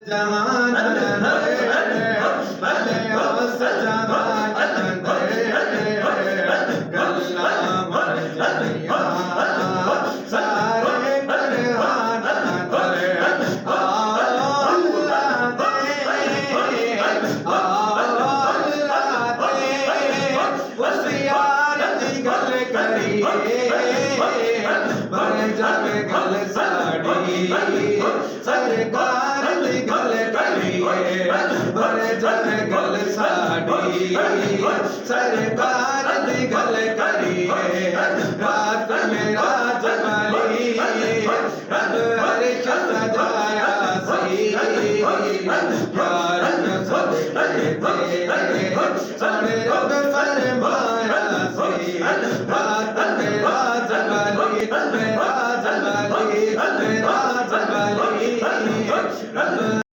जहान भले हो सजहान गल्ला मर जलिया सारे परवान उस यार दी गल करिए बर जग गल साड़ी सरकार दी गल करिए बर जग गल साड़ी सरकार दी गल करिए रात में राज वाली रब अर्श सजाया सी यार न सद के सुन रब